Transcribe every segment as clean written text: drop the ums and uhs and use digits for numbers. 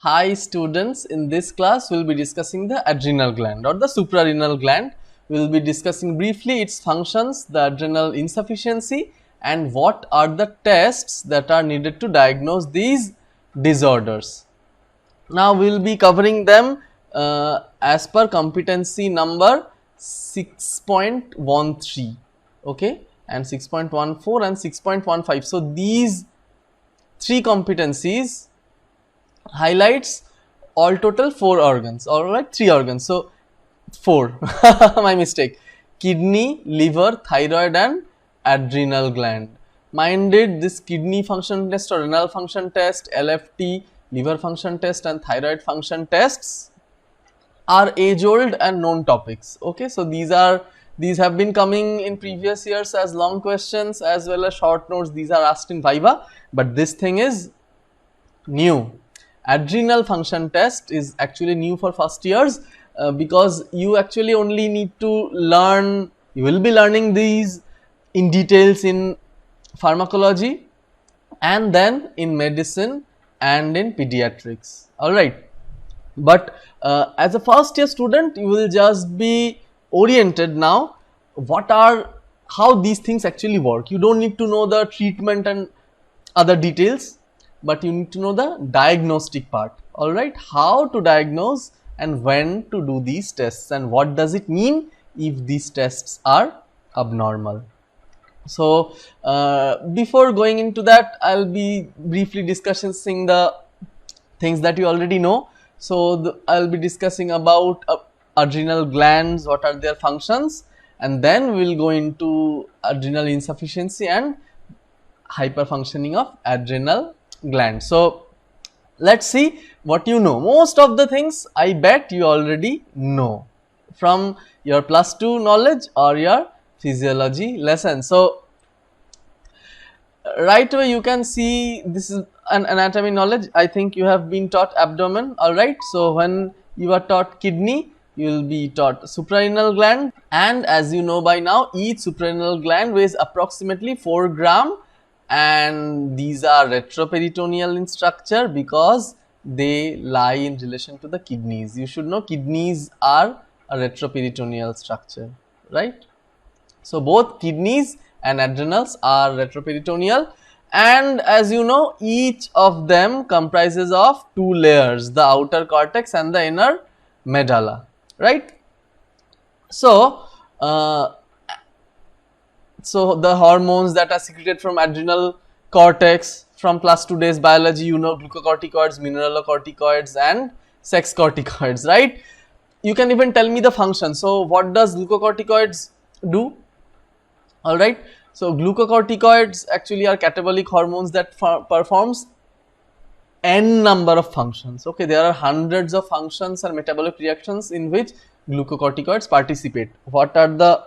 Hi students, in this class we will be discussing the adrenal gland or the suprarenal gland. We will be discussing briefly its functions, the adrenal insufficiency, and what are the tests that are needed to diagnose these disorders. Now we will be covering them as per competency number 6.13, okay, and 6.14 and 6.15. So these three competencies highlights all total 4 organs, or like 3 organs, so 4 my mistake: kidney, liver, thyroid and adrenal gland. Minded, this kidney function test or renal function test, LFT, liver function test and thyroid function tests are age old and known topics. Okay, so these have been coming in previous years as long questions as well as short notes. These are asked in Viva, but this thing is new. Adrenal function test is actually new for first years because you actually only need to learn, you will be learning these in details in pharmacology and then in medicine and in pediatrics, alright. But as a first year student you will just be oriented now how these things actually work. You don't need to know the treatment and other details, but you need to know the diagnostic part, alright, how to diagnose and when to do these tests and what does it mean if these tests are abnormal. So before going into that, I'll be briefly discussing the things that you already know. So I'll be discussing about adrenal glands, what are their functions, and then we'll go into adrenal insufficiency and hyperfunctioning of adrenal gland. So let's see what you know. Most of the things I bet you already know from your +2 knowledge or your physiology lesson. So right away you can see this is an anatomy knowledge. I think you have been taught abdomen, alright. So when you are taught kidney, you will be taught suprarenal gland, and as you know by now, each suprarenal gland weighs approximately 4 gram, and these are retroperitoneal in structure because they lie in relation to the kidneys. You should know kidneys are a retroperitoneal structure, right? So both kidneys and adrenals are retroperitoneal, and as you know, each of them comprises of 2 layers, the outer cortex and the inner medulla, right? So so the hormones that are secreted from adrenal cortex, from +2 days biology, you know, glucocorticoids, mineralocorticoids and sex corticoids, right? You can even tell me the function. So what does glucocorticoids do? Alright, so glucocorticoids actually are catabolic hormones that performs n number of functions. Okay, there are hundreds of functions and metabolic reactions in which glucocorticoids participate. What are the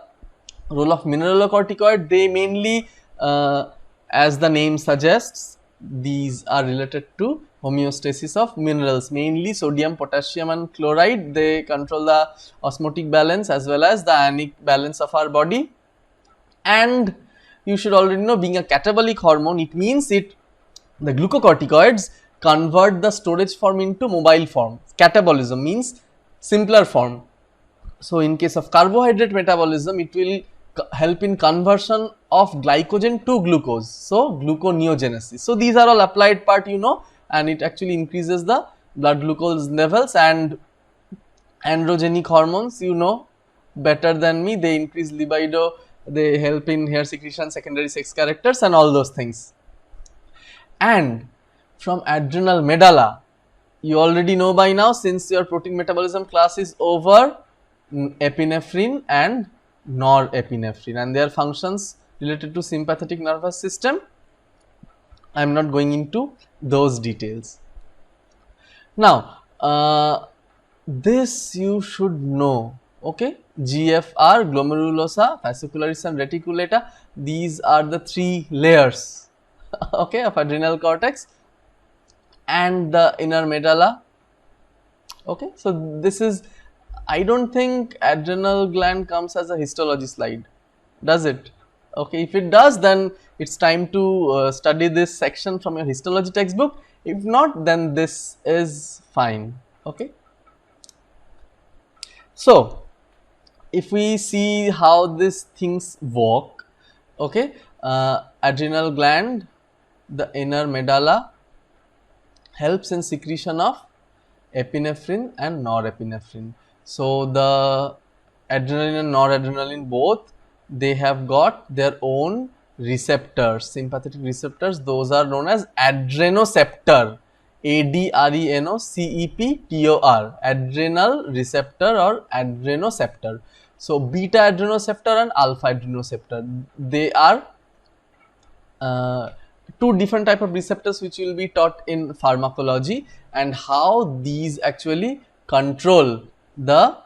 role of mineralocorticoid? They mainly, as the name suggests, these are related to homeostasis of minerals, mainly sodium, potassium and chloride. They control the osmotic balance as well as the ionic balance of our body. And you should already know, being a catabolic hormone, it means the glucocorticoids convert the storage form into mobile form. Catabolism means simpler form. So in case of carbohydrate metabolism, it will help in conversion of glycogen to glucose, so gluconeogenesis. So these are all applied part, you know, and it actually increases the blood glucose levels. And androgenic hormones, you know better than me, they increase libido, they help in hair secretion, secondary sex characters and all those things. And from adrenal medulla, you already know by now, since your protein metabolism class is over, epinephrine and norepinephrine and their functions related to sympathetic nervous system. I am not going into those details. Now this you should know, okay. GFR, glomerulosa, fascicularis and reticulata, these are the 3 layers okay, of adrenal cortex and the inner medulla. Okay, so this is, I don't think adrenal gland comes as a histology slide, does it? Okay, if it does, then it's time to study this section from your histology textbook. If not, then this is fine. Okay. So if we see how these things work, okay, adrenal gland, the inner medulla, helps in secretion of epinephrine and norepinephrine. So the adrenaline and noradrenaline, both, they have got their own receptors, sympathetic receptors. Those are known as adrenoceptor, ADRENOCEPTOR, adrenal receptor or adrenoceptor. So beta adrenoceptor and alpha adrenoceptor, they are two different type of receptors which will be taught in pharmacology, and how these actually control the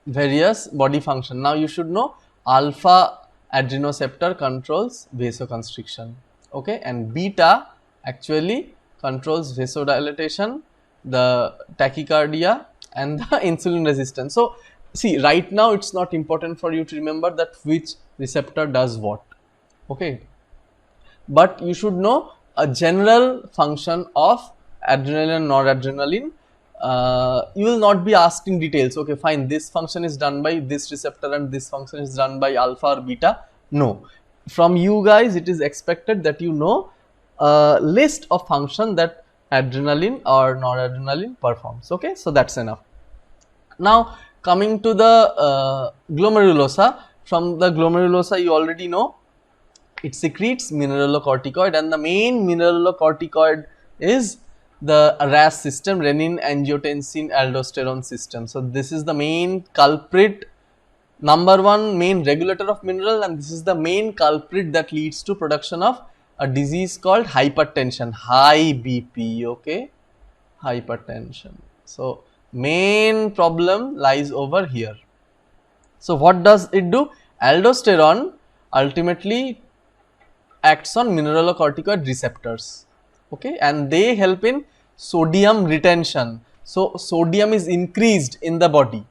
various body function. Now you should know alpha adrenoceptor controls vasoconstriction, okay, and beta actually controls vasodilatation, the tachycardia and the insulin resistance. So see, right now it's not important for you to remember that which receptor does what, okay, but you should know a general function of adrenaline and noradrenaline. You will not be asked in details, okay fine, this function is done by this receptor and this function is done by alpha or beta. No, from you guys it is expected that you know a list of function that adrenaline or noradrenaline performs, okay, so that's enough. Now coming to the glomerulosa. From the glomerulosa, you already know it secretes mineralocorticoid, and the main mineralocorticoid is the RAS system, renin angiotensin aldosterone system. So this is the main culprit, number one main regulator of mineral, and this is the main culprit that leads to production of a disease called hypertension, high BP, okay, hypertension. So main problem lies over here. So what does it do? Aldosterone ultimately acts on mineralocorticoid receptors, okay, and they help in sodium retention. So sodium is increased in the body,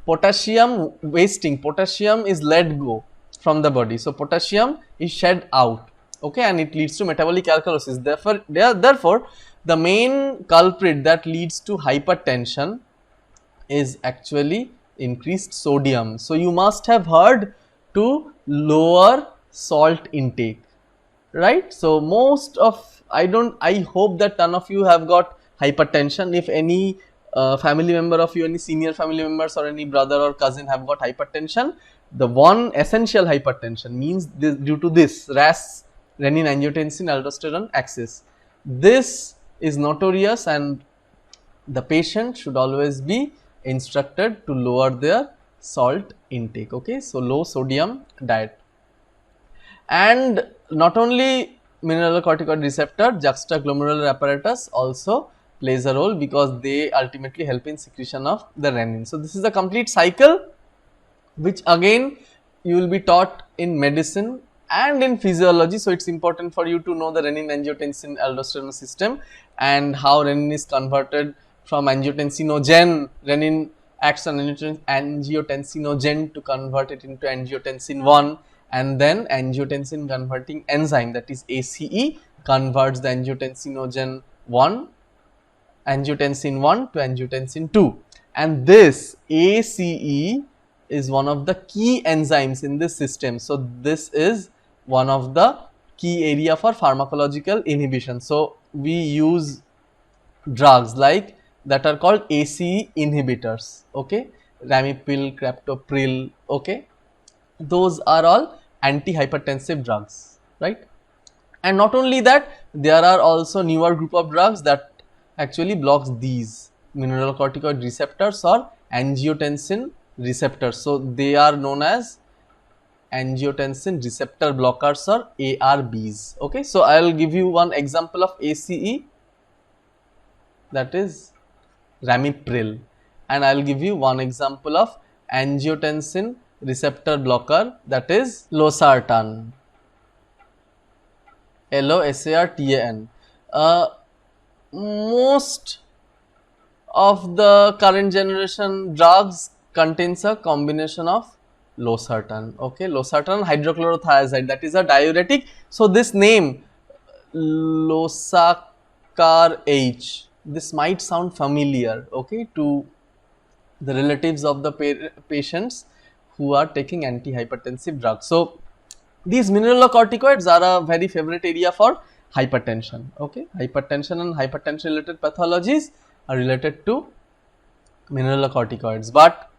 potassium wasting, potassium is let go from the body, so potassium is shed out, okay, and it leads to metabolic alkalosis. Therefore the main culprit that leads to hypertension is actually increased sodium. So you must have heard to lower salt intake, right? So most of, I hope that none of you have got hypertension. If any family member of you, any senior family members or any brother or cousin have got hypertension, the one essential hypertension means this, due to this RAS, renin angiotensin aldosterone axis, this is notorious, and the patient should always be instructed to lower their salt intake, okay, so low sodium diet. And not only mineralocorticoid receptor, juxtaglomerular apparatus also plays a role, because they ultimately help in secretion of the renin. So this is a complete cycle which again you will be taught in medicine and in physiology. So it's important for you to know the renin angiotensin aldosterone system and how renin is converted from angiotensinogen. Renin acts on angiotensinogen to convert it into angiotensin 1, and then angiotensin converting enzyme, that is ACE, converts the angiotensin 1 to angiotensin 2, and this ACE is one of the key enzymes in this system. So this is one of the key area for pharmacological inhibition. So we use drugs like that are called ACE inhibitors, okay, ramipil, captopril, okay, those are all antihypertensive drugs, right? And not only that, there are also newer group of drugs that actually blocks these mineralocorticoid receptors or angiotensin receptors. So they are known as angiotensin receptor blockers or ARBs, okay. So I will give you one example of ACE, that is ramipril, and I will give you one example of angiotensin receptor blocker, that is losartan, LOSARTAN. Most of the current generation drugs contains a combination of losartan, okay, losartan hydrochlorothiazide, that is a diuretic. So this name losartan CAR H. This might sound familiar, okay, to the relatives of the patients who are taking antihypertensive drugs. So these mineralocorticoids are a very favorite area for hypertension. Okay, hypertension and hypertension related pathologies are related to mineralocorticoids, but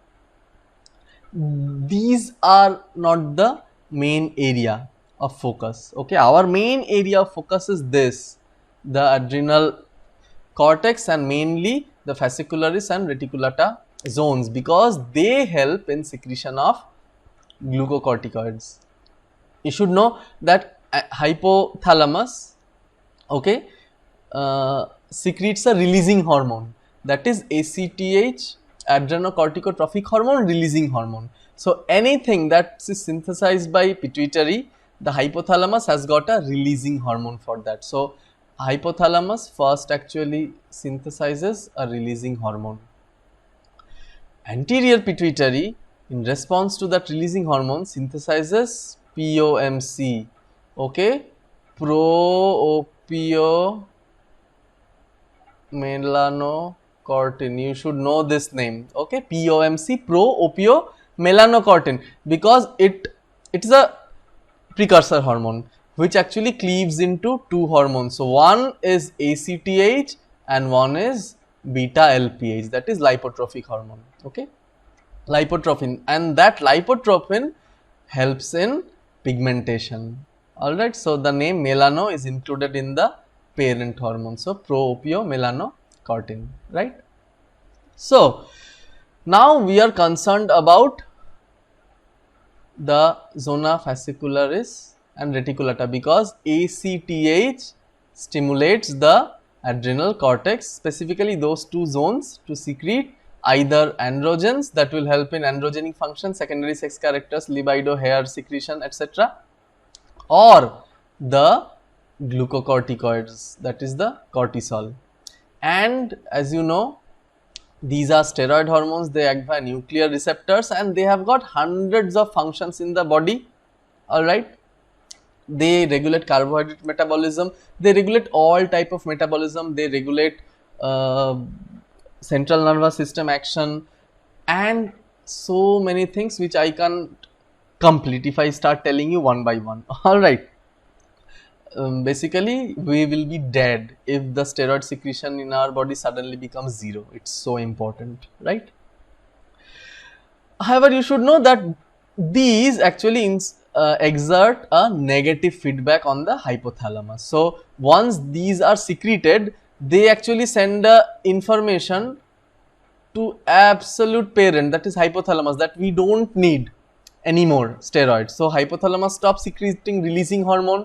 these are not the main area of focus. Okay, our main area of focus is this, the adrenal cortex and mainly the fascicularis and reticulata zones, because they help in secretion of glucocorticoids. You should know that hypothalamus, okay, secretes a releasing hormone, that is ACTH, adrenocorticotrophic hormone releasing hormone. So anything that is synthesized by pituitary, the hypothalamus has got a releasing hormone for that. So hypothalamus first actually synthesizes a releasing hormone. Anterior pituitary, in response to that releasing hormone, synthesizes POMC, okay, pro-opiomelanocortin. You should know this name, okay, POMC, pro-opiomelanocortin, because it is a precursor hormone which actually cleaves into two hormones. So one is ACTH and one is beta LPH, that is lipotrophic hormone, okay, lipotrophin, and that lipotrophin helps in pigmentation. Alright, so the name melano is included in the parent hormone, so pro-opiomelanocortin, right. So now we are concerned about the zona fascicularis and reticulata, because ACTH stimulates the adrenal cortex, specifically those two zones, to secrete either androgens that will help in androgenic function, secondary sex characters, libido, hair secretion, etc., or the glucocorticoids, that is the cortisol. And as you know, these are steroid hormones, they act by nuclear receptors and they have got hundreds of functions in the body, alright. They regulate carbohydrate metabolism, they regulate all type of metabolism, they regulate central nervous system action and so many things which I can't complete if I start telling you one by one, alright. Basically we will be dead if the steroid secretion in our body suddenly becomes zero. It's so important, right. However, you should know that these actually exert a negative feedback on the hypothalamus. So once these are secreted, they actually send information to absolute parent, that is hypothalamus, that we don't need anymore steroids. So hypothalamus stops secreting releasing hormone,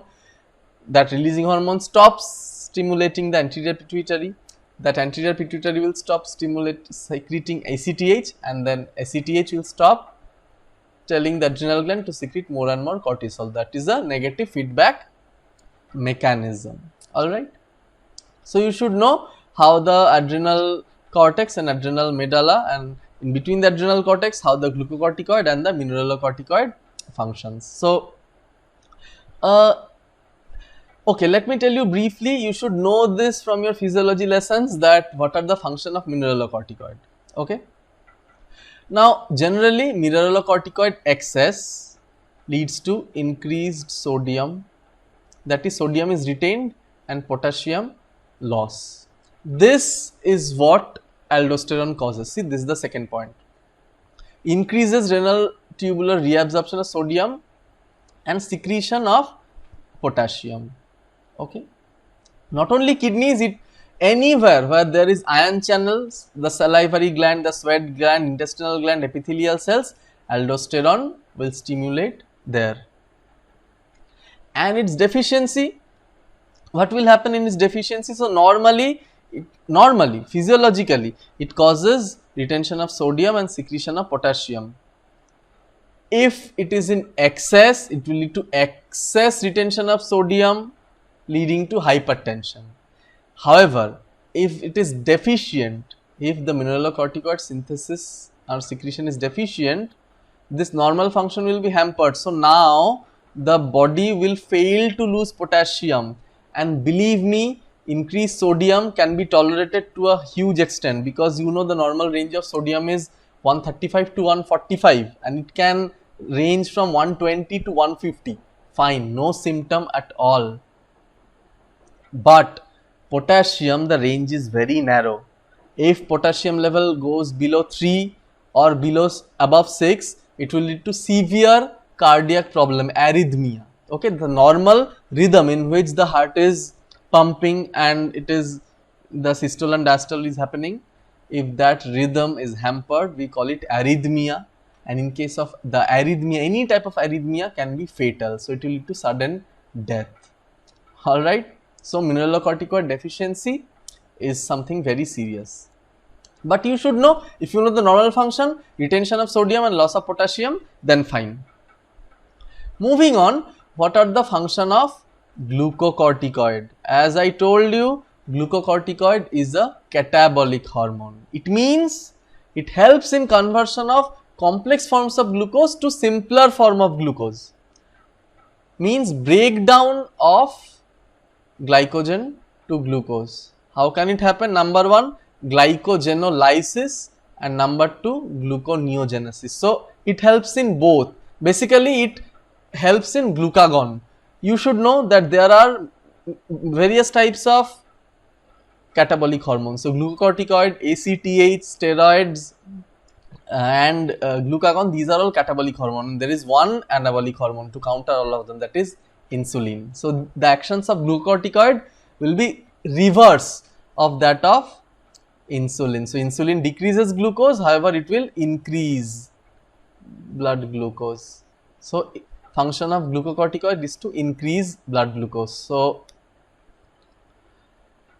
that releasing hormone stops stimulating the anterior pituitary, that anterior pituitary will stop secreting ACTH, and then ACTH will stop telling the adrenal gland to secrete more and more cortisol. That is a negative feedback mechanism, alright. So you should know how the adrenal cortex and adrenal medulla, and in between the adrenal cortex how the glucocorticoid and the mineralocorticoid functions. So okay, let me tell you briefly, you should know this from your physiology lessons, that what are the function of mineralocorticoid, okay. Now generally mineralocorticoid excess leads to increased sodium, that is sodium is retained, and potassium loss. This is what aldosterone causes. See, this is the second point. Increases renal tubular reabsorption of sodium and secretion of potassium, okay. Not only kidneys, it anywhere where there is ion channels, the salivary gland, the sweat gland, intestinal gland, epithelial cells, aldosterone will stimulate there. And its deficiency, what will happen in its deficiency? So normally physiologically it causes retention of sodium and secretion of potassium. If it is in excess, it will lead to excess retention of sodium, leading to hypertension. However, if it is deficient, if the mineralocorticoid synthesis or secretion is deficient, this normal function will be hampered. So now the body will fail to lose potassium, and believe me, increased sodium can be tolerated to a huge extent, because you know the normal range of sodium is 135 to 145 and it can range from 120 to 150. Fine, no symptom at all. But potassium, the range is very narrow. If potassium level goes below 3 or above 6, it will lead to severe cardiac problem, arrhythmia. Okay, the normal rhythm in which the heart is pumping and it is the systole and diastole is happening, if that rhythm is hampered, we call it arrhythmia. And in case of the arrhythmia, any type of arrhythmia can be fatal, so it will lead to sudden death. Alright, so mineralocorticoid deficiency is something very serious. But you should know, if you know the normal function, retention of sodium and loss of potassium, then fine. Moving on, what are the function of glucocorticoid? As I told you, glucocorticoid is a catabolic hormone. It means it helps in conversion of complex forms of glucose to simpler form of glucose. Means breakdown of glycogen to glucose. How can it happen? Number one, glycogenolysis, and number two, gluconeogenesis. So it helps in both. Basically it helps in glucagon. You should know that there are various types of catabolic hormones. So glucocorticoid, ACTH, steroids and glucagon, these are all catabolic hormone. There is one anabolic hormone to counter all of them, that is insulin. So the actions of glucocorticoid will be reverse of that of insulin. So insulin decreases glucose, however it will increase blood glucose. So function of glucocorticoid is to increase blood glucose. So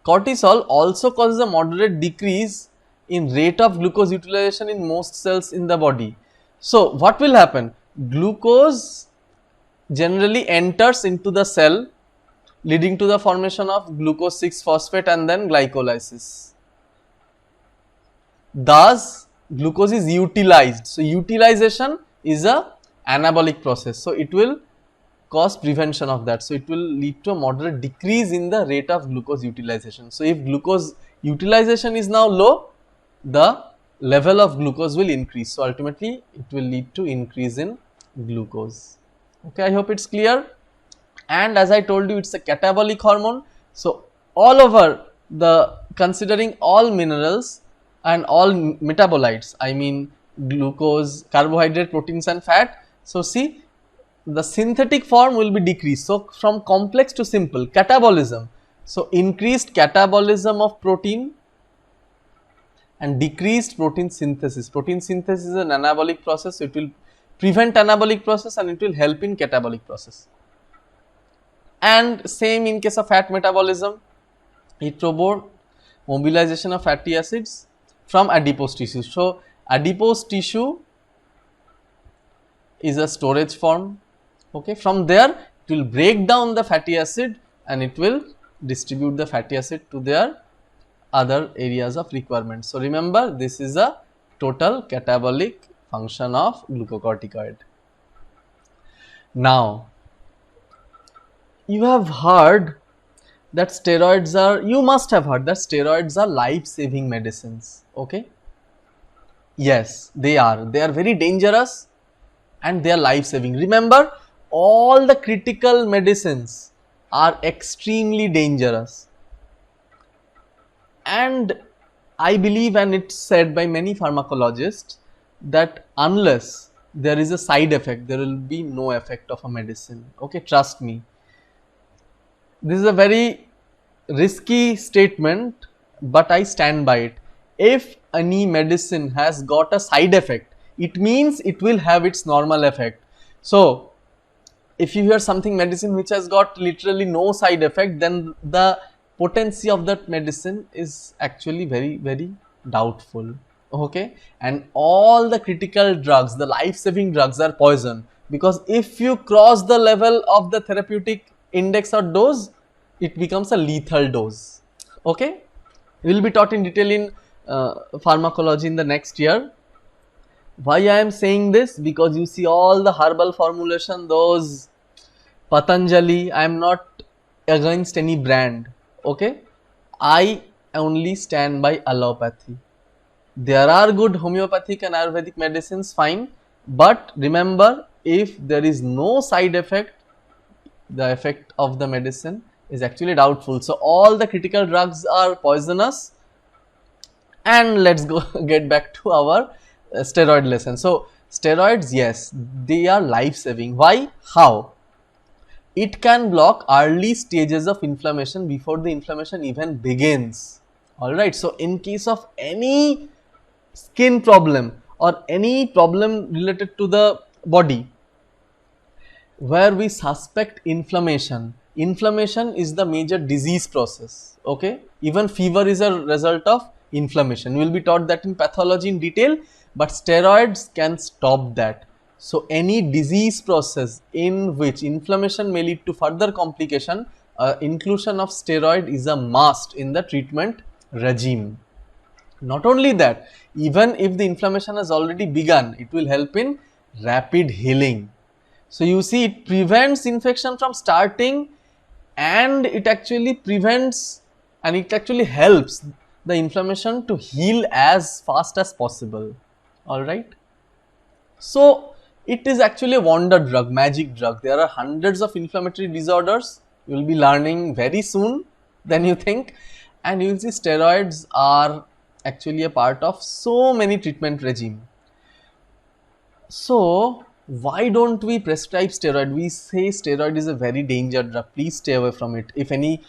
cortisol also causes a moderate decrease in rate of glucose utilization in most cells in the body. So what will happen? Glucose generally enters into the cell, leading to the formation of glucose 6 phosphate and then glycolysis. Thus glucose is utilized. So utilization is a anabolic process, so it will cause prevention of that. So it will lead to a moderate decrease in the rate of glucose utilization. So if glucose utilization is now low, the level of glucose will increase. So ultimately it will lead to increase in glucose. Okay, I hope it's clear. And as I told you, it's a catabolic hormone. So all over the, considering all minerals and all metabolites, I mean glucose, carbohydrate, proteins and fat. So see, the synthetic form will be decreased. So from complex to simple, catabolism. So increased catabolism of protein and decreased protein synthesis. Protein synthesis is an anabolic process, so it will prevent anabolic process and it will help in catabolic process. And same in case of fat metabolism, it promotes mobilization of fatty acids from adipose tissue. So adipose tissue is a storage form. Okay, from there it will break down the fatty acid and it will distribute the fatty acid to their other areas of requirement. So remember, this is a total catabolic function of glucocorticoid. Now you have heard that steroids are, you must have heard that steroids are life-saving medicines. Okay, yes, they are very dangerous and they are life-saving. Remember, all the critical medicines are extremely dangerous, and I believe, and it's said by many pharmacologists, that unless there is a side effect, there will be no effect of a medicine. Okay, trust me. This is a very risky statement, but I stand by it. If any medicine has got a side effect, it means it will have its normal effect. So if you hear something medicine which has got literally no side effect, then the potency of that medicine is actually very doubtful. Okay, and all the critical drugs, the life-saving drugs, are poison, because if you cross the level of the therapeutic index or dose, it becomes a lethal dose. Okay, we will be taught in detail in pharmacology in the next year. Why I am saying this? Because you see all the herbal formulation, those Patanjali, I am not against any brand. Okay, I only stand by allopathy. There are good homeopathic and Ayurvedic medicines, fine, but remember, if there is no side effect, the effect of the medicine is actually doubtful. So all the critical drugs are poisonous. And let's go get back to our steroid lesson. So steroids, yes, they are life saving. Why? How? It can block early stages of inflammation before the inflammation even begins. Alright, so in case of any skin problem or any problem related to the body where we suspect inflammation, inflammation is the major disease process. Okay, even fever is a result of inflammation. We will be taught that in pathology in detail, but steroids can stop that. So any disease process in which inflammation may lead to further complication, inclusion of steroid is a must in the treatment regime. Not only that, even if the inflammation has already begun, it will help in rapid healing. So you see, it prevents infection from starting, and it actually prevents and it actually helps the inflammation to heal as fast as possible. Alright. So it is actually a wonder drug, magic drug. There are hundreds of inflammatory disorders. You will be learning very soon than you think, and you will see steroids are actually a part of so many treatment regime. So why don't we prescribe steroid? We say steroid is a very dangerous drug. Please stay away from it. If any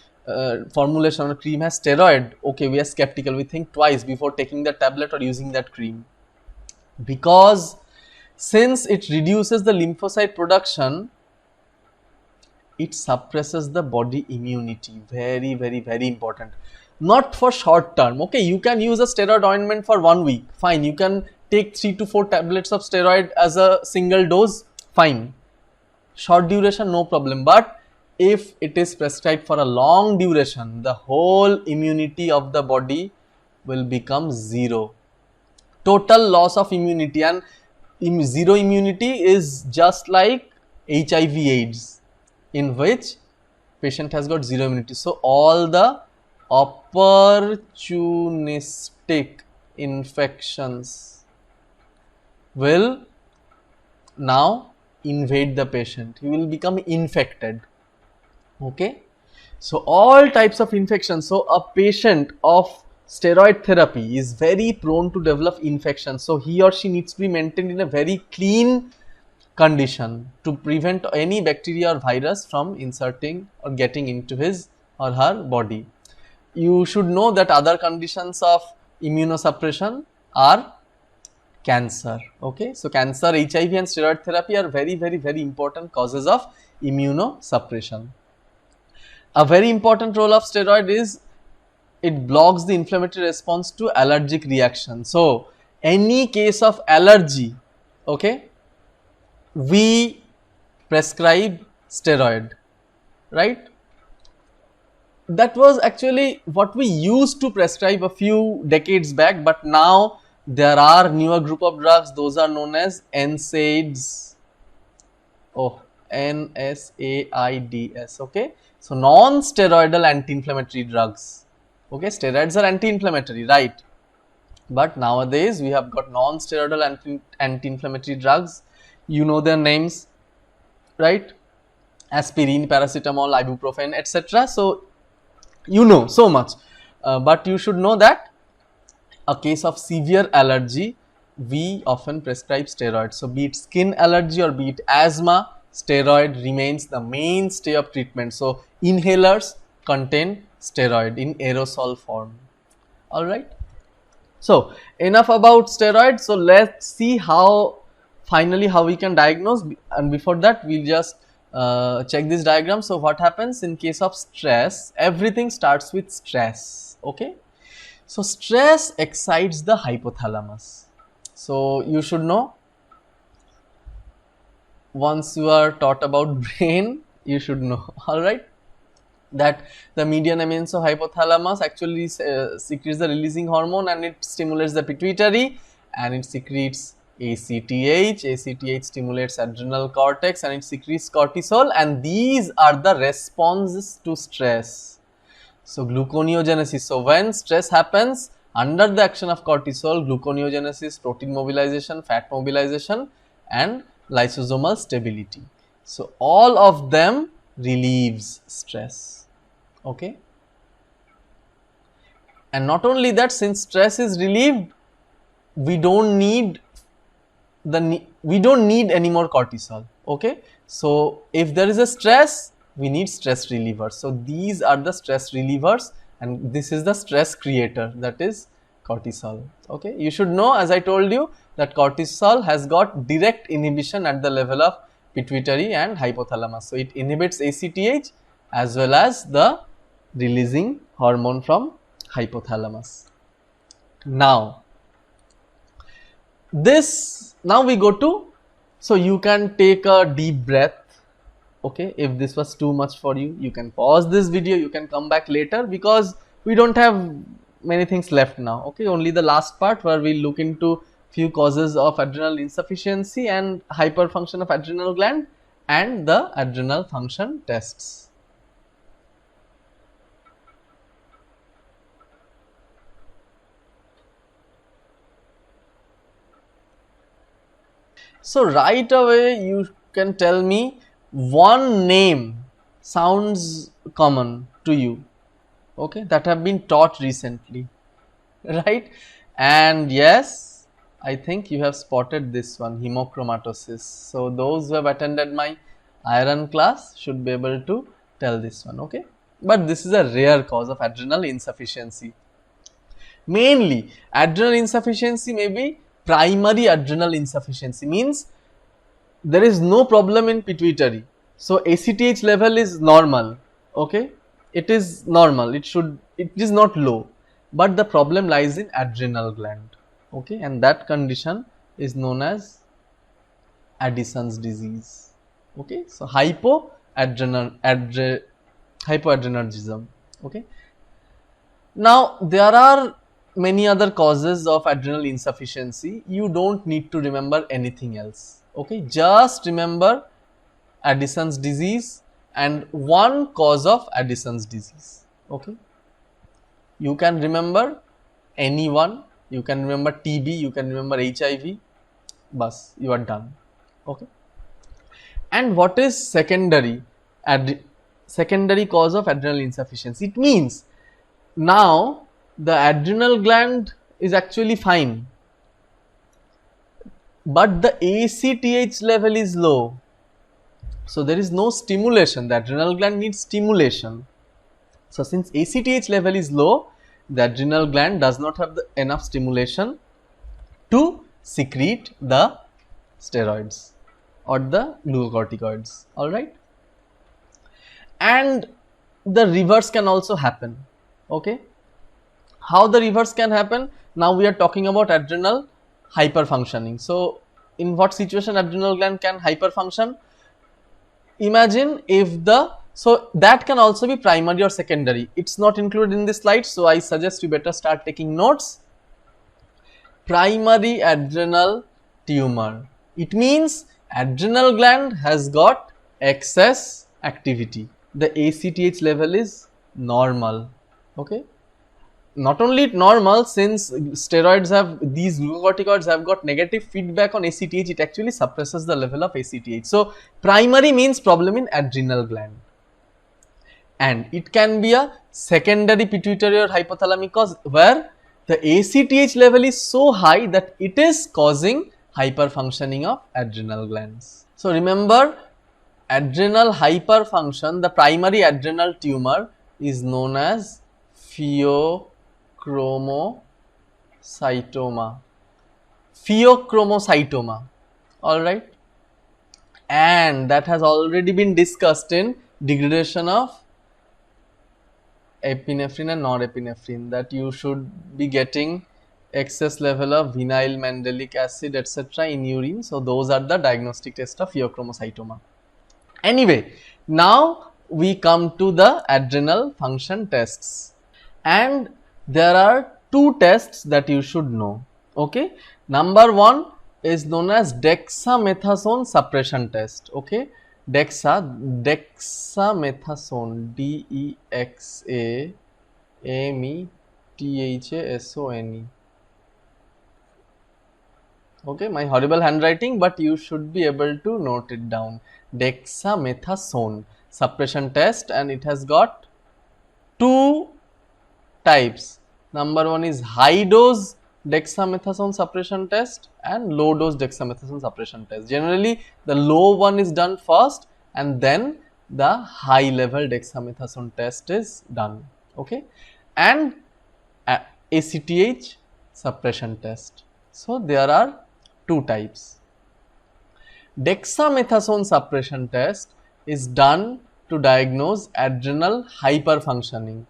formulation or cream has steroid, okay, we are skeptical. We think twice before taking the tablet or using that cream, because since it reduces the lymphocyte production, it suppresses the body immunity. Very, very, very important. Not for short term. Okay, you can use a steroid ointment for 1 week. Fine. You can take 3 to 4 tablets of steroid as a single dose. Fine. Short duration, no problem. But if it is prescribed for a long duration, the whole immunity of the body will become zero. Total loss of immunity, and zero immunity is just like HIV/AIDS, in which patient has got zero immunity. So all the opportunistic infections will now invade the patient. He will become infected. Okay, so all types of infections. So a patient of steroid therapy is very prone to develop infection. So he or she needs to be maintained in a very clean condition to prevent any bacteria or virus from inserting or getting into his or her body. You should know that other conditions of immunosuppression are cancer. Okay, so cancer, HIV and steroid therapy are very, very, very important causes of immunosuppression. A very important role of steroid is it blocks the inflammatory response to allergic reaction. So any case of allergy, okay, we prescribe steroid, right? That was actually what we used to prescribe a few decades back, but now there are newer group of drugs. Those are known as NSAIDs. Oh, NSAIDs. Okay, so non-steroidal anti-inflammatory drugs. Okay, steroids are anti-inflammatory, right? But nowadays we have got non-steroidal anti-inflammatory drugs. You know their names, right? Aspirin, paracetamol, ibuprofen, etc. So you know so much, but you should know that a case of severe allergy, we often prescribe steroids. So be it skin allergy or be it asthma, steroid remains the mainstay of treatment. So inhalers contain steroid in aerosol form. All right. So enough about steroids. So let's see how we can diagnose, and before that we'll just check this diagram. So what happens in case of stress? Everything starts with stress. Okay, so stress excites the hypothalamus. So you should know, once you are taught about brain, you should know, all right, that the median amines of hypothalamus actually secretes the releasing hormone, and it stimulates the pituitary, and it secretes ACTH. ACTH stimulates adrenal cortex, and it secretes cortisol, and these are the responses to stress. So gluconeogenesis. So when stress happens under the action of cortisol, gluconeogenesis, protein mobilization, fat mobilization and lysosomal stability. So all of them relieves stress. Okay. And not only that, since stress is relieved, we don't need any more cortisol. Okay. So if there is a stress, we need stress relievers. So these are the stress relievers, and this is the stress creator, that is cortisol. Okay. You should know, as I told you, that cortisol has got direct inhibition at the level of pituitary and hypothalamus. So it inhibits ACTH as well as the releasing hormone from hypothalamus. Now we go to, so you can take a deep breath. Okay, if this was too much for you, you can pause this video, you can come back later, because we don't have many things left now. Okay, only the last part where we look into few causes of adrenal insufficiency and hyperfunction of adrenal gland and the adrenal function tests. So right away you can tell me one name sounds common to you, okay, that have been taught recently, right? And yes, I think you have spotted this one, hemochromatosis. So those who have attended my iron class should be able to tell this one, okay? But this is a rare cause of adrenal insufficiency. Mainly adrenal insufficiency may be primary adrenal insufficiency, means there is no problem in pituitary, so ACTH level is normal. Okay, it is normal, it is not low, but the problem lies in adrenal gland. Okay, and that condition is known as Addison's disease. Okay, so hypoadrenergism. Okay, now there are many other causes of adrenal insufficiency. You don't need to remember anything else. Okay, just remember Addison's disease and one cause of Addison's disease. Okay, you can remember anyone, you can remember TB, you can remember HIV, bas, you are done. Okay, and what is secondary cause of adrenal insufficiency? It means now the adrenal gland is actually fine, but the ACTH level is low. So there is no stimulation, the adrenal gland needs stimulation. So since ACTH level is low, the adrenal gland does not have enough stimulation to secrete the steroids or the glucocorticoids, alright. And the reverse can also happen. Okay, how the reverse can happen? Now we are talking about adrenal hyperfunctioning. So in what situation adrenal gland can hyperfunction? Imagine if so that can also be primary or secondary. It's not included in this slide, so I suggest you better start taking notes. Primary adrenal tumor, it means adrenal gland has got excess activity, the ACTH level is normal. Okay, not only normal, since steroids have, these glucocorticoids have got negative feedback on ACTH, it actually suppresses the level of ACTH. So primary means problem in adrenal gland, and it can be a secondary pituitary or hypothalamic cause where the ACTH level is so high that it is causing hyperfunctioning of adrenal glands. So remember, adrenal hyperfunction, the primary adrenal tumor is known as pheochromocytoma, alright, and that has already been discussed in degradation of epinephrine and norepinephrine, that you should be getting excess level of vinyl mandelic acid etc. in urine. So those are the diagnostic test of pheochromocytoma. Anyway, now we come to the adrenal function tests, and there are two tests that you should know. Okay, number one is known as dexamethasone suppression test. Okay, dexamethasone, Methasone. Okay, my horrible handwriting, but you should be able to note it down. Dexamethasone suppression test, and it has got two types. Number one is high dose dexamethasone suppression test and low dose dexamethasone suppression test. Generally, the low one is done first and then the high level dexamethasone test is done. Okay, and ACTH suppression test. So, there are two types. Dexamethasone suppression test is done to diagnose adrenal hyperfunctioning.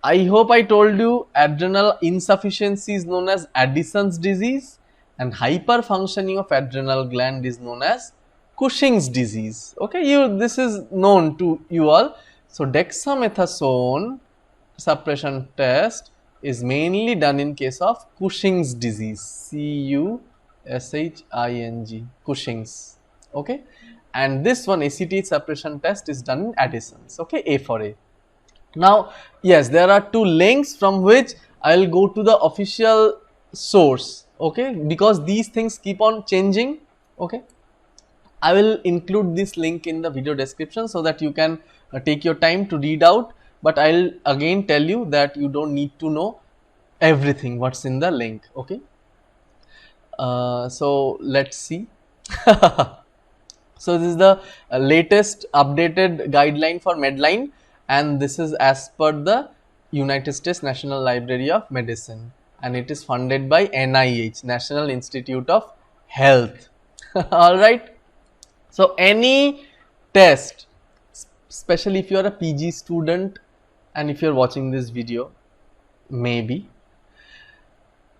I hope I told you adrenal insufficiency is known as Addison's disease and hyperfunctioning of adrenal gland is known as Cushing's disease. Okay, this is known to you all. So, dexamethasone suppression test is mainly done in case of Cushing's disease, Cushing, Cushing's. Okay, and this one ACTH suppression test is done in Addison's. Okay, A for A. Now, yes, there are two links from which I will go to the official source, okay, because these things keep on changing, okay. I will include this link in the video description so that you can take your time to read out, but I will again tell you that you don't need to know everything what's in the link, okay. So, let's see. So, this is the latest updated guideline for Medline, and this is as per the United States National Library of Medicine, and it is funded by NIH, National Institute of Health. Alright. So, any test, especially if you are a PG student and if you are watching this video, maybe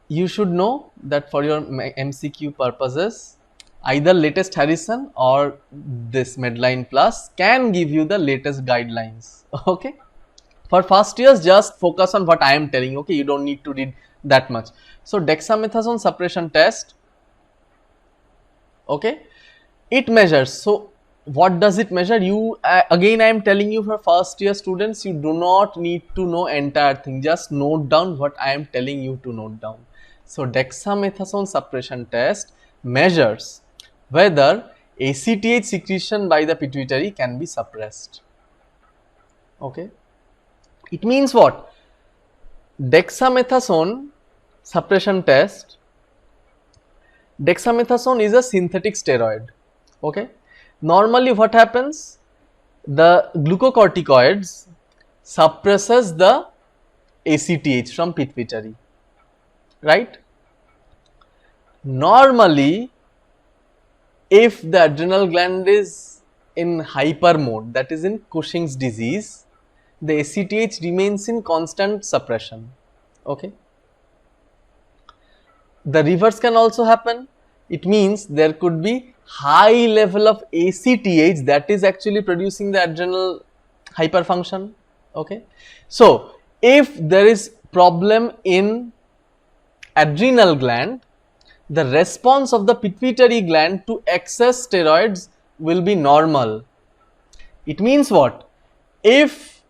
you should know that for your MCQ purposes, either latest Harrison or this Medline Plus can give you the latest guidelines. Okay, for first years just focus on what I am telling. Okay, you don't need to read that much. So, dexamethasone suppression test, okay, it measures. So, what does it measure? You again I am telling you, for first year students, you do not need to know entire thing, just note down what I am telling you to note down. So, dexamethasone suppression test measures whether ACTH secretion by the pituitary can be suppressed. Okay, it means what? Dexamethasone suppression test, dexamethasone is a synthetic steroid. Okay, normally what happens, the glucocorticoids suppresses the ACTH from pituitary, right? Normally, if the adrenal gland is in hyper mode, that is in Cushing's disease, the ACTH remains in constant suppression. Okay, the reverse can also happen. It means there could be high level of ACTH that is actually producing the adrenal hyperfunction. Okay, so if there is problem in adrenal gland, the response of the pituitary gland to excess steroids will be normal. It means what? If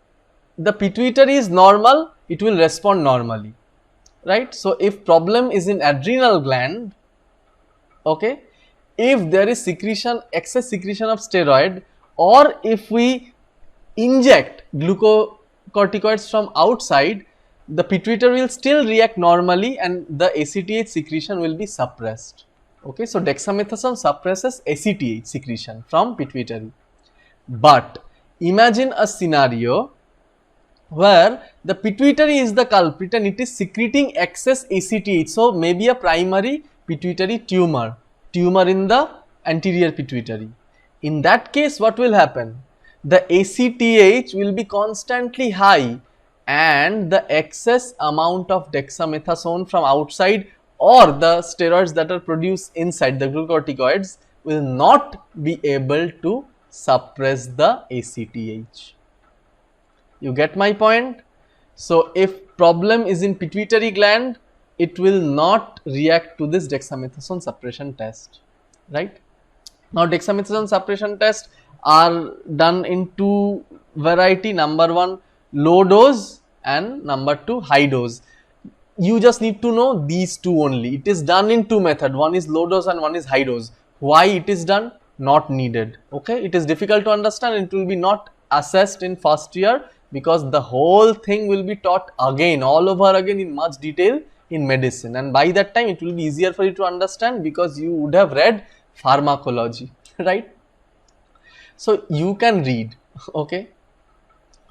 the pituitary is normal, it will respond normally, right? So, if problem is in adrenal gland, okay, if there is secretion, excess secretion of steroid, or if we inject glucocorticoids from outside, the pituitary will still react normally and the ACTH secretion will be suppressed. Okay, so dexamethasone suppresses ACTH secretion from pituitary. But imagine a scenario where the pituitary is the culprit and it is secreting excess ACTH. So, maybe a primary pituitary tumor in the anterior pituitary. In that case, what will happen? The ACTH will be constantly high and the excess amount of dexamethasone from outside or the steroids that are produced inside, the glucocorticoids, will not be able to suppress the ACTH. You get my point? So, if problem is in pituitary gland, it will not react to this dexamethasone suppression test, right? Now, dexamethasone suppression tests are done in two variety. Number one, low dose and number 2 high dose. You just need to know these two only. It is done in two methods. One is low dose and one is high dose. Why it is done? Not needed. Okay, it is difficult to understand. It will be not assessed in first year because the whole thing will be taught again, all over again in much detail in medicine, and by that time it will be easier for you to understand because you would have read pharmacology, right? So you can read. Okay,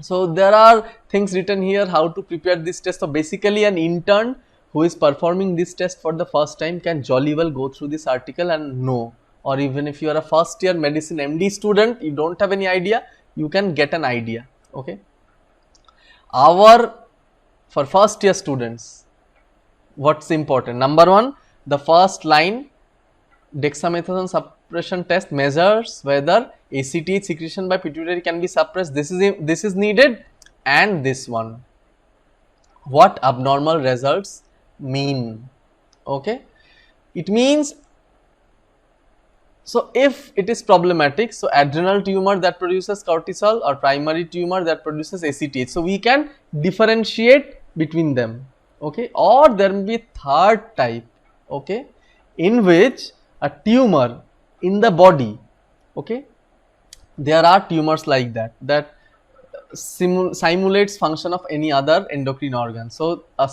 so there are things written here how to prepare this test. So basically an intern who is performing this test for the first time can jolly well go through this article and know, or even if you are a first year medicine MD student, you don't have any idea, you can get an idea. Okay, for first year students, what's important? Number 1, the first line, dexamethasone suppression test measures whether ACTH secretion by pituitary can be suppressed. This is needed. And this one, what abnormal results mean? Okay, it means, so if it is problematic, so adrenal tumor that produces cortisol or primary tumor that produces ACTH, so we can differentiate between them. Okay, or there may be third type, okay, in which a tumor in the body, okay, there are tumors like that simulates function of any other endocrine organ. So a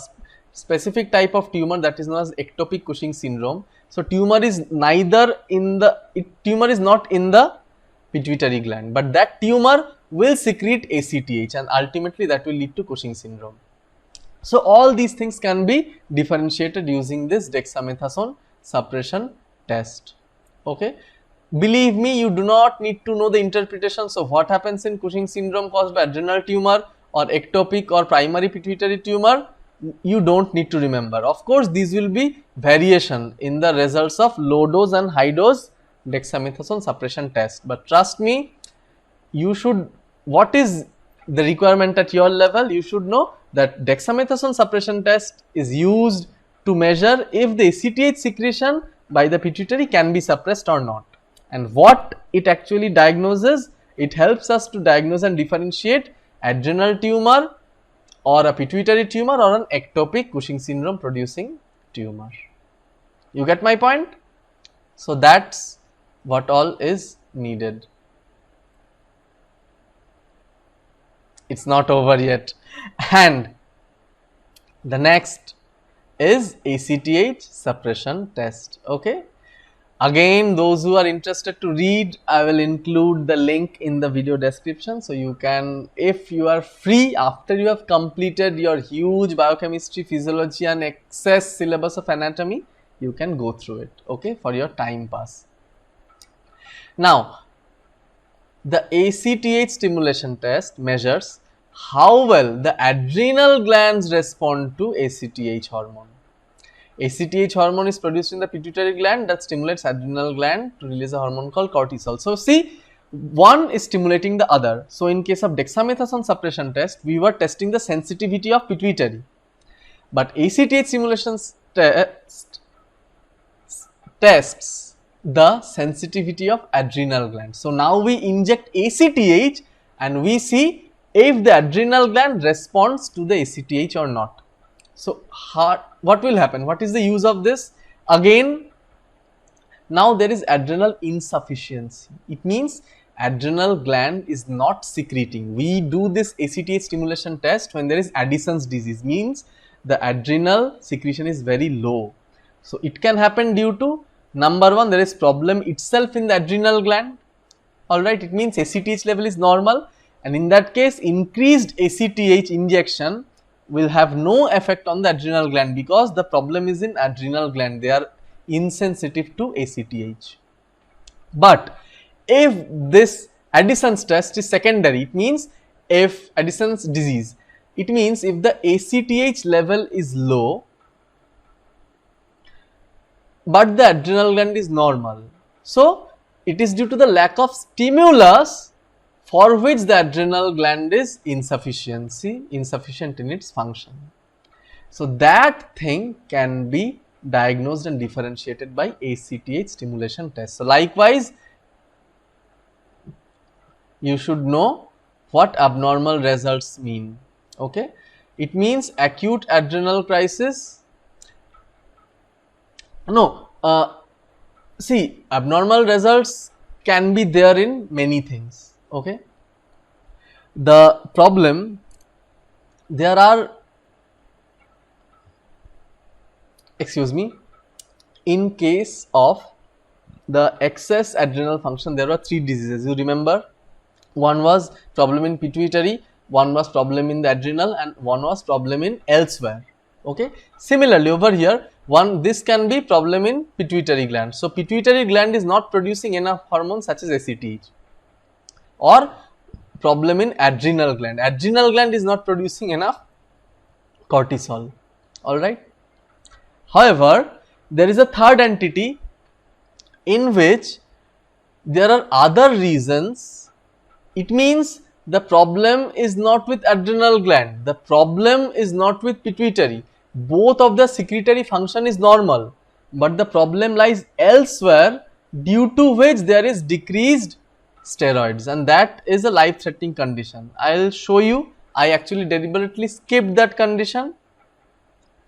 specific type of tumor that is known as ectopic Cushing syndrome. So tumor is not in the pituitary gland, but that tumor will secrete ACTH and ultimately that will lead to Cushing syndrome. So all these things can be differentiated using this dexamethasone suppression test. Okay, believe me, you do not need to know the interpretations of what happens in Cushing syndrome caused by adrenal tumor or ectopic or primary pituitary tumor. You don't need to remember. Of course, these will be variation in the results of low dose and high dose dexamethasone suppression test, but trust me, you should, what is the requirement at your level? You should know that dexamethasone suppression test is used to measure if the ACTH secretion by the pituitary can be suppressed or not. And what it actually diagnoses, it helps us to diagnose and differentiate adrenal tumor or a pituitary tumor or an ectopic Cushing syndrome producing tumor. You get my point? So that's what all is needed. It's not over yet. And the next is ACTH suppression test. Okay, again, those who are interested to read, I will include the link in the video description, so you can, if you are free after you have completed your huge biochemistry, physiology and excess syllabus of anatomy, you can go through it, okay, for your time pass. Now, the ACTH stimulation test measures how well the adrenal glands respond to ACTH hormone. ACTH hormone is produced in the pituitary gland that stimulates adrenal gland to release a hormone called cortisol. So see, one is stimulating the other. So in case of dexamethasone suppression test, we were testing the sensitivity of pituitary, but ACTH stimulation tests the sensitivity of adrenal gland. So now we inject ACTH and we see if the adrenal gland responds to the ACTH or not. So what will happen? What is the use of this? Again, now there is adrenal insufficiency. It means adrenal gland is not secreting. We do this ACTH stimulation test when there is Addison's disease, means the adrenal secretion is very low. So it can happen due to, number 1, there is problem itself in the adrenal gland. Alright, it means ACTH level is normal, and in that case increased ACTH injection will have no effect on the adrenal gland because the problem is in adrenal gland, they are insensitive to ACTH. But if this Addison's test is secondary, it means if Addison's disease, it means if the ACTH level is low but the adrenal gland is normal, so it is due to the lack of stimulus for which the adrenal gland is insufficient in its function. So that thing can be diagnosed and differentiated by ACTH stimulation test. So likewise, you should know what abnormal results mean. Okay, It means acute adrenal crisis. No, see, abnormal results can be there in many things. Okay, the problem, there are, excuse me, in case of the excess adrenal function, there were 3 diseases. You remember, one was problem in pituitary, one was problem in the adrenal, and one was problem in elsewhere. Okay, similarly over here, this can be problem in pituitary gland. So pituitary gland is not producing enough hormones such as ACTH, or problem in adrenal gland. Adrenal gland is not producing enough cortisol. All right. However, there is a third entity in which there are other reasons. It means the problem is not with adrenal gland, the problem is not with pituitary. Both of the secretory function is normal, but the problem lies elsewhere, due to which there is decreased steroids, and that is a life threatening condition. I will show you. I actually deliberately skipped that condition.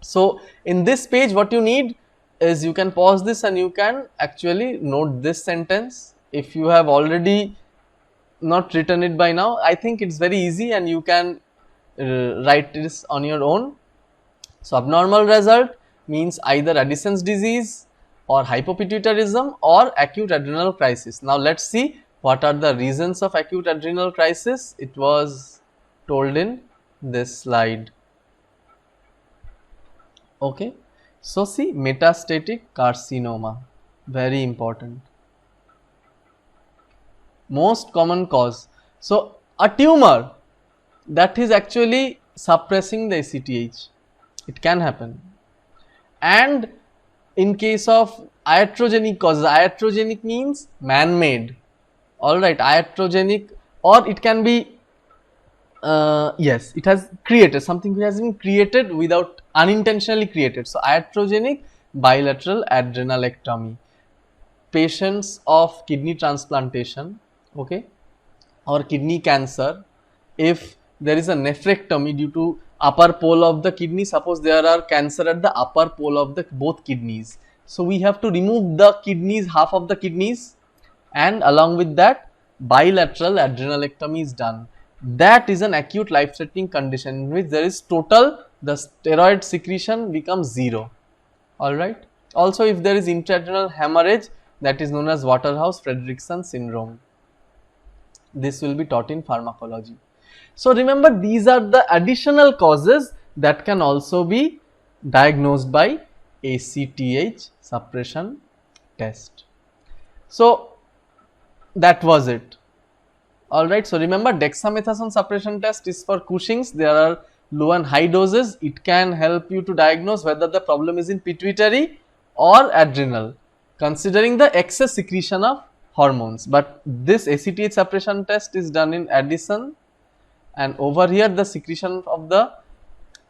So in this page, what you need is, you can pause this and you can actually note this sentence. If you have already not written it by now, I think it's very easy and you can write this on your own. So abnormal result means either Addison's disease or hypopituitarism or acute adrenal crisis. Now let's see what are the reasons of acute adrenal crisis. It was told in this slide. Okay, so see, metastatic carcinoma, very important. Most common cause. So a tumor that is actually suppressing the ACTH, it can happen. And in case of iatrogenic causes, iatrogenic means man-made. All right, iatrogenic, or it can be yes, it has created something, which has been created without, unintentionally created. So iatrogenic bilateral adrenalectomy. Patients of kidney transplantation, okay, or kidney cancer, if there is a nephrectomy due to upper pole of the kidney, suppose there are cancer at the upper pole of the both kidneys, so we have to remove the kidneys, half of the kidneys, and along with that bilateral adrenalectomy is done. That is an acute life threatening condition in which there is total, the steroid secretion becomes 0. All right. Also, if there is intraadrenal hemorrhage, that is known as Waterhouse-Friderichsen syndrome. This will be taught in pharmacology. So remember, these are the additional causes that can also be diagnosed by ACTH suppression test. So that was it. All right. So remember, dexamethasone suppression test is for Cushing's. There are low and high doses. It can help you to diagnose whether the problem is in pituitary or adrenal, considering the excess secretion of hormones. But this ACTH suppression test is done in Addison, and over here the secretion of the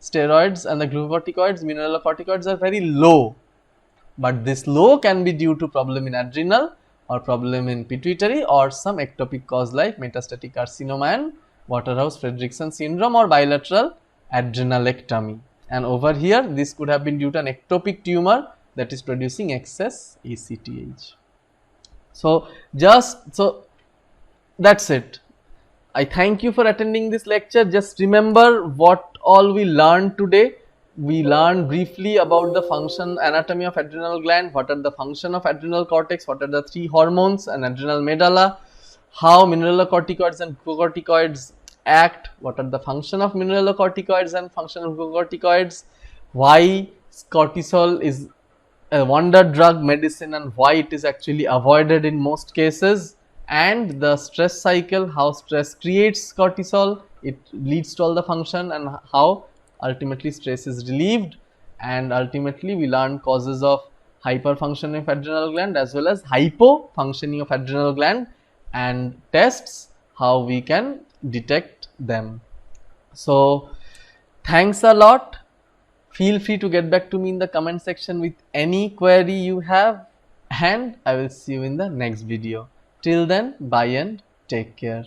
steroids and the glucocorticoids, mineralocorticoids are very low, but this low can be due to problem in adrenal or problem in pituitary or some ectopic cause like metastatic carcinoma and Waterhouse-Friderichsen syndrome or bilateral adrenalectomy. And over here, this could have been due to an ectopic tumor that is producing excess ACTH. So that's it. I thank you for attending this lecture. Just remember what all we learned today. We learned briefly about the function, anatomy of adrenal gland, what are the function of adrenal cortex, what are the 3 hormones and adrenal medulla, how mineralocorticoids and glucocorticoids act, what are the function of mineralocorticoids and function of glucocorticoids, why cortisol is a wonder drug medicine and why it is actually avoided in most cases, and the stress cycle, how stress creates cortisol, it leads to all the function, and how ultimately stress is relieved. And ultimately we learn causes of hyperfunctioning of adrenal gland as well as hypofunctioning of adrenal gland, and tests how we can detect them. So thanks a lot. Feel free to get back to me in the comment section with any query you have, and I will see you in the next video. Till then, bye and take care.